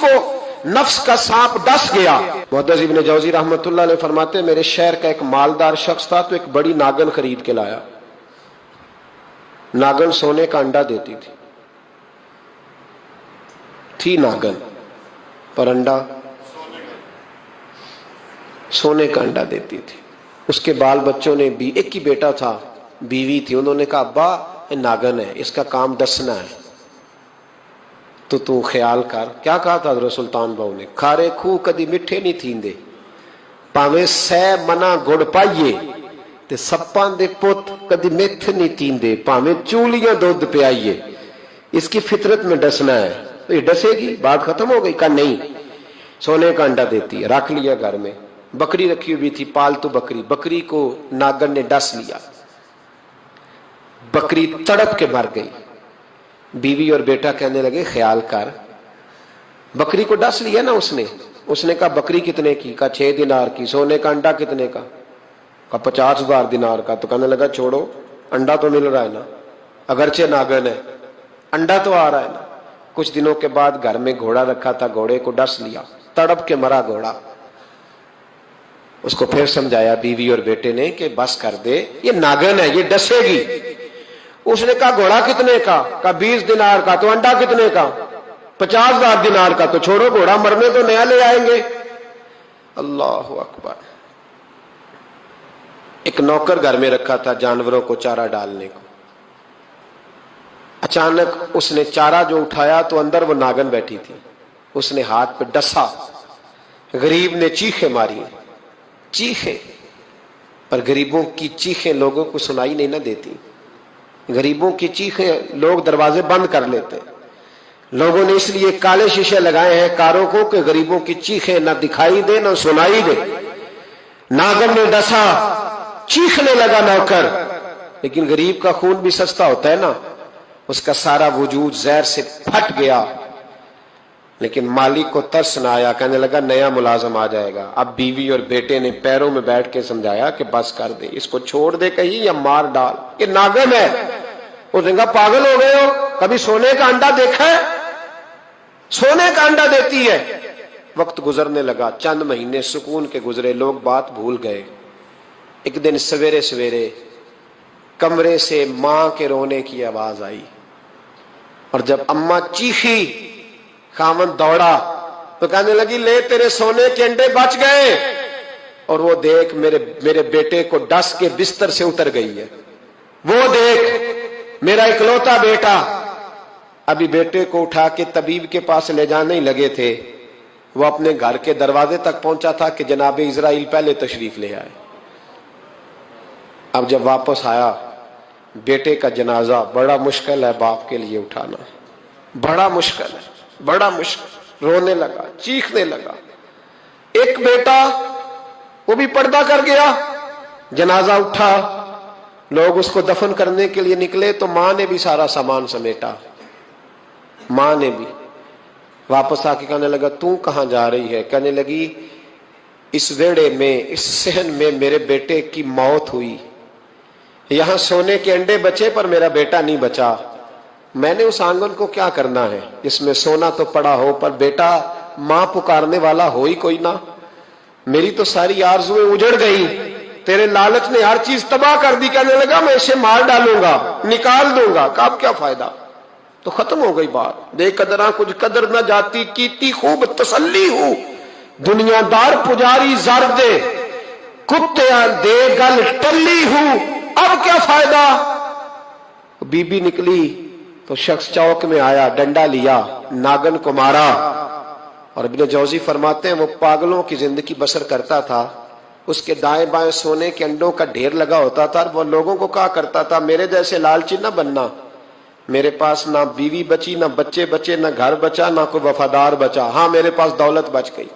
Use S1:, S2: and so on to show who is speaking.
S1: کو नफ्स का सांप डस गया। मुहद्दिस इब्न जौजी रहमतुल्लाह ने फरमाते मेरे शहर का एक मालदार शख्स था तो एक बड़ी नागन खरीद के लाया। नागन सोने का अंडा देती थी नागन, पर अंडा सोने का अंडा देती थी। उसके बाल बच्चों ने भी, एक ही बेटा था, बीवी थी, उन्होंने कहा अब्बा ये नागन है, इसका काम डसना है, तो तू ख्याल कर। क्या कहा था हज़रत सुल्तान बाहू ने, खारे खूह कदी मिठे नहीं थींदे, भावें सै मना गुड़ पाइए, ते सप्पां दे पुत कदी मिठ नहीं थींदे, भावें चूलियां दूध पियाइए, इसकी फितरत में डसना है। तो ये डसेगी, बात खत्म हो गई। का नहीं, सोने का अंडा देती है। रख लिया घर में। बकरी रखी हुई थी, पालतू बकरी, बकरी को नागन ने डस लिया, बकरी तड़प के मर गई। बीवी और बेटा कहने लगे ख्याल कर, बकरी को डस लिया ना उसने। उसने कहा बकरी कितने की? कहा 6 दिनार की। सोने का अंडा कितने का? कहा 50,000 दिनार का। तो कहने लगा छोड़ो, अंडा तो मिल रहा है ना, अगरचे नागन है, अंडा तो आ रहा है ना। कुछ दिनों के बाद घर में घोड़ा रखा था, घोड़े को डस लिया, तड़प के मरा घोड़ा। उसको फिर समझाया बीवी और बेटे ने कि बस कर दे, ये नागन है, ये डसेगी। उसने कहा घोड़ा कितने का? कहा 20 दिनार का। तो अंडा कितने का? 50,000 दिनार का। तो छोड़ो, घोड़ा मरने तो नया ले आएंगे। अल्लाह अकबर। एक नौकर घर में रखा था जानवरों को चारा डालने को। अचानक उसने चारा जो उठाया तो अंदर वो नागन बैठी थी। उसने हाथ पे डसा, गरीब ने चीखें मारी, चीखें, पर गरीबों की चीखें लोगों को सुनाई नहीं ना देती। गरीबों की चीखें लोग दरवाजे बंद कर लेते हैं। लोगों ने इसलिए काले शीशे लगाए हैं कारों को कि गरीबों की चीखें ना दिखाई दे ना सुनाई दे। नागन ने डसा, चीखने लगा नौकर, लेकिन गरीब का खून भी सस्ता होता है ना, उसका सारा वजूद जहर से फट गया। लेकिन मालिक को तरस न आया, कहने लगा नया मुलाजम आ जाएगा। अब बीवी और बेटे ने पैरों में बैठ के समझाया कि बस कर दे, इसको छोड़ दे कहीं या मार डाल, ये नागन है। उसने कहा पागल हो गए हो, कभी सोने का अंडा देखा है? सोने का अंडा देती है। वक्त गुजरने लगा, चंद महीने सुकून के गुजरे, लोग बात भूल गए। एक दिन सवेरे सवेरे कमरे से मां के रोने की आवाज आई, और जब अम्मा चीखी, खामन दौड़ा तो कहने लगी ले तेरे सोने के अंडे बच गए। और वो देख मेरे बेटे को डस के बिस्तर से उतर गई है। वो देख मेरा इकलौता बेटा। अभी बेटे को उठा के तबीब के पास ले जाने ही लगे थे, वो अपने घर के दरवाजे तक पहुंचा था कि जनाब इजराइल पहले तशरीफ ले आए। अब जब वापस आया, बेटे का जनाजा बड़ा मुश्किल है बाप के लिए उठाना, बड़ा मुश्किल है, बड़ा मुश्किल। रोने लगा, चीखने लगा। एक बेटा वो भी पर्दा कर गया। जनाजा उठा, लोग उसको दफन करने के लिए निकले तो मां ने भी सारा सामान समेटा। मां ने भी वापस आके कहने लगा तू कहां जा रही है? कहने लगी इस वेड़े में, इस सहन में मेरे बेटे की मौत हुई, यहां सोने के अंडे बचे पर मेरा बेटा नहीं बचा। मैंने उस आंगन को क्या करना है जिसमें सोना तो पड़ा हो पर बेटा मां पुकारने वाला हो ही कोई ना। मेरी तो सारी आरज़ुएं उजड़ गई, तेरे लालच ने हर चीज तबाह कर दी। कहने लगा मैं इसे मार डालूंगा, निकाल दूंगा। अब क्या फायदा? तो खत्म हो गई बात। बेकदरा कुछ कदर न जाती, कीती खूब तसल्ली हूं, दुनियादार पुजारी जर दे, कुत्तियां दे गल टल्ली हूं, अब क्या फायदा? बीबी निकली तो शख्स चौक में आया, डंडा लिया, नागन को मारा। और इब्न जौजी फरमाते हैं वो पागलों की जिंदगी बसर करता था। उसके दाएं बाएं सोने के अंडों का ढेर लगा होता था। वो लोगों को कहा करता था मेरे जैसे लालची न बनना, मेरे पास ना बीवी बची, ना बच्चे बचे, ना घर बचा, ना कोई वफादार बचा, हाँ मेरे पास दौलत बच गई।